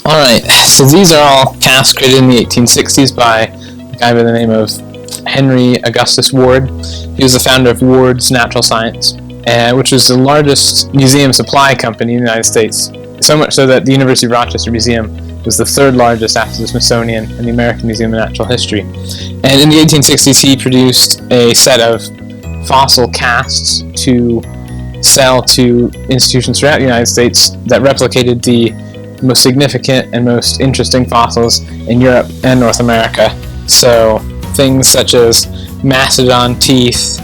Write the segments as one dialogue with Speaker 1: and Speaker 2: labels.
Speaker 1: Alright, so these are all casts created in the 1860s by a guy by the name of Henry Augustus Ward. He was the founder of Ward's Natural Science, which was the largest museum supply company in the United States. So much so that the University of Rochester Museum was the third largest after the Smithsonian and the American Museum of Natural History. And in the 1860s, he produced a set of fossil casts to sell to institutions throughout the United States that replicated the most significant and most interesting fossils in Europe and North America. So things such as mastodon teeth,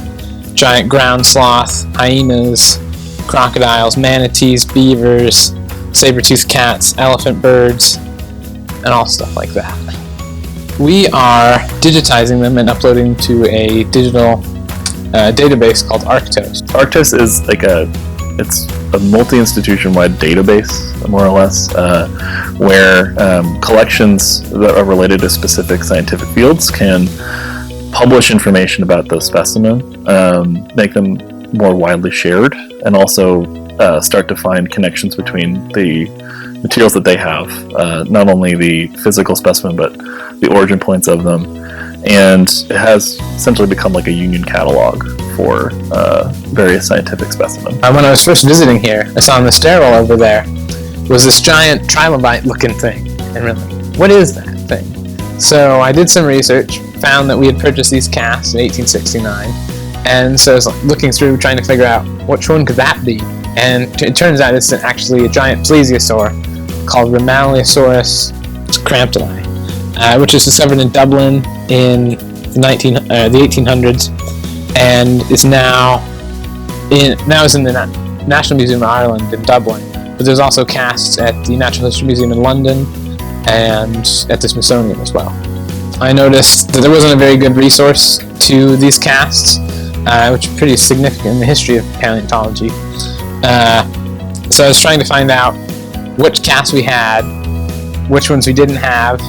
Speaker 1: giant ground sloth, hyenas, crocodiles, manatees, beavers, saber-toothed cats, elephant birds, and all stuff like that. We are digitizing them and uploading to a digital database called Arctos.
Speaker 2: Arctos is it's a multi-institution-wide database, more or less, where collections that are related to specific scientific fields can publish information about those specimens, make them more widely shared, and also start to find connections between the materials that they have, not only the physical specimen, but the origin points of them. And it has essentially become like a union catalog for various scientific specimens.
Speaker 1: When I was first visiting here, I saw on the stairwell over there was this giant trilobite-looking thing. And really, what is that thing? So I did some research, found that we had purchased these casts in 1869, and so I was looking through trying to figure out which one could that be. And it turns out it's actually a giant plesiosaur called Ramaliosaurus cramptoni, which was discovered in Dublin in the 1800s, and is now in the National Museum of Ireland in Dublin. But there's also casts at the Natural History Museum in London and at the Smithsonian as well. I noticed that there wasn't a very good resource to these casts, which are pretty significant in the history of paleontology. So I was trying to find out which casts we had, which ones we didn't have,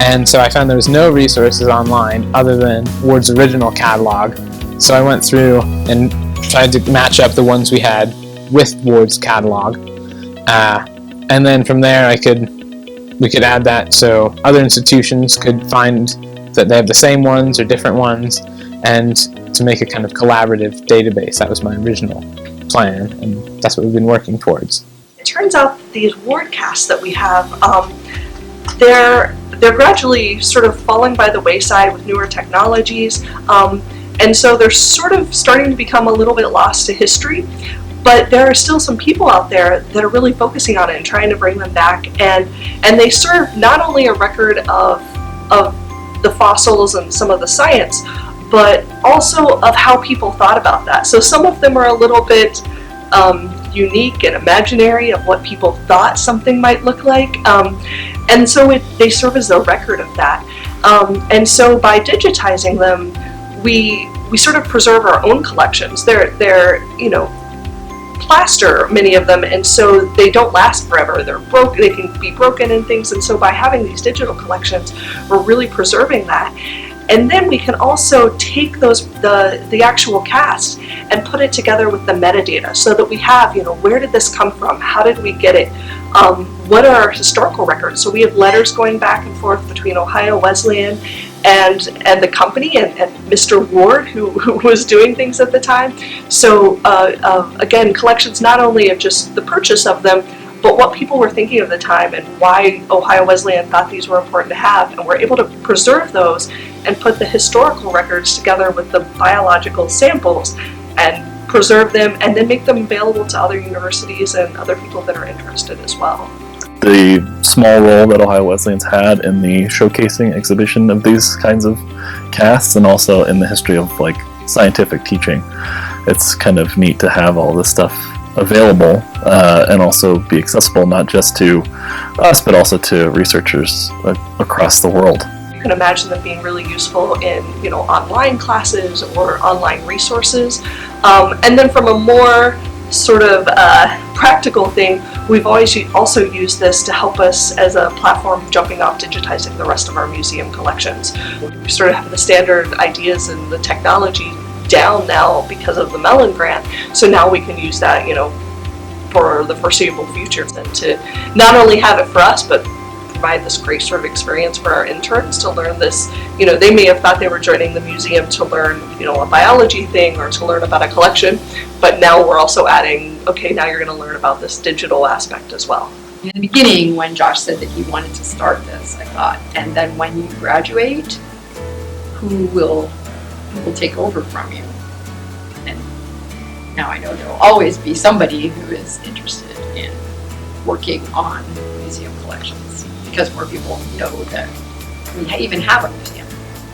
Speaker 1: and so I found there was no resources online other than Ward's original catalog. So I went through and tried to match up the ones we had with Ward's catalog, and then from there we could add that so other institutions could find that they have the same ones or different ones, and to make a kind of collaborative database. That was my original plan, and that's what we've been working towards.
Speaker 3: It turns out these Ward casts that we have, they're gradually sort of falling by the wayside with newer technologies, and so they're sort of starting to become a little bit lost to history. But there are still some people out there that are really focusing on it and trying to bring them back, and they serve not only a record of the fossils and some of the science, but also of how people thought about that. So some of them are a little bit unique and imaginary of what people thought something might look like, and so they serve as a record of that. And so by digitizing them, we sort of preserve our own collections. They're plaster, many of them, and so they don't last forever. They're broken, they can be broken and things, and so by having these digital collections, we're really preserving that. And then we can also take the actual cast and put it together with the metadata so that we have, where did this come from? How did we get it? What are our historical records? So we have letters going back and forth between Ohio Wesleyan and the company and Mr. Ward, who was doing things at the time. So again, collections not only of just the purchase of them, but what people were thinking of the time and why Ohio Wesleyan thought these were important to have, and we're able to preserve those and put the historical records together with the biological samples and preserve them and then make them available to other universities and other people that are interested as well.
Speaker 2: The small role that Ohio Wesleyan's had in the showcasing exhibition of these kinds of casts, and also in the history of scientific teaching, it's kind of neat to have all this stuff available and also be accessible not just to us but also to researchers across the world.
Speaker 3: You can imagine them being really useful in online classes or online resources, and then from a more sort of practical thing, we've always also used this to help us as a platform jumping off digitizing the rest of our museum collections. We sort of have the standard ideas and the technology down now because of the Mellon grant, so now we can use that for the foreseeable future, and to not only have it for us but provide this great sort of experience for our interns to learn this. They may have thought they were joining the museum to learn, a biology thing or to learn about a collection, but now we're also adding, okay, now you're going to learn about this digital aspect as well.
Speaker 4: In the beginning, when Josh said that he wanted to start this, I thought, and then when you graduate, who will take over from you? And now I know there will always be somebody who is interested in working on museum collections, because more people know that we even have a museum.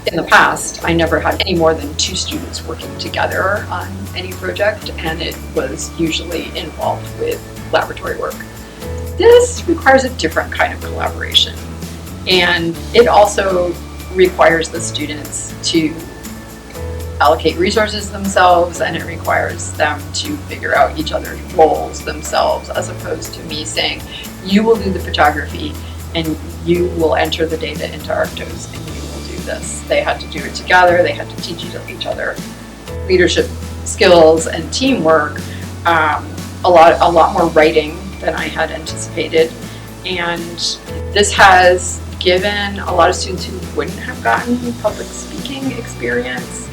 Speaker 4: In the past, I never had any more than 2 students working together on any project, and it was usually involved with laboratory work. This requires a different kind of collaboration, and it also requires the students to allocate resources themselves, and it requires them to figure out each other's roles themselves, as opposed to me saying, you will do the photography and you will enter the data into Arctos and you will do this. They had to do it together. They had to teach each other leadership skills and teamwork, a lot more writing than I had anticipated, and this has given a lot of students who wouldn't have gotten public speaking experience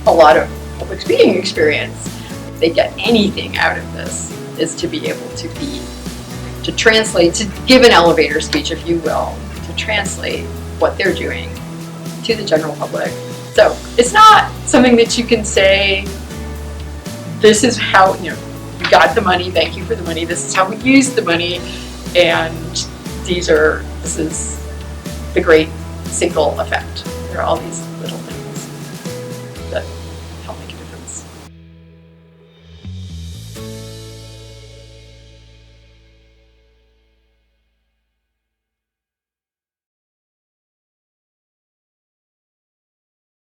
Speaker 4: a lot of public speaking experience. If they get anything out of this, is to be able to translate, to give an elevator speech, if you will, to translate what they're doing to the general public. So it's not something that you can say, this is how, we got the money, thank you for the money, this is how we used the money, and this is the great single effect. There are all these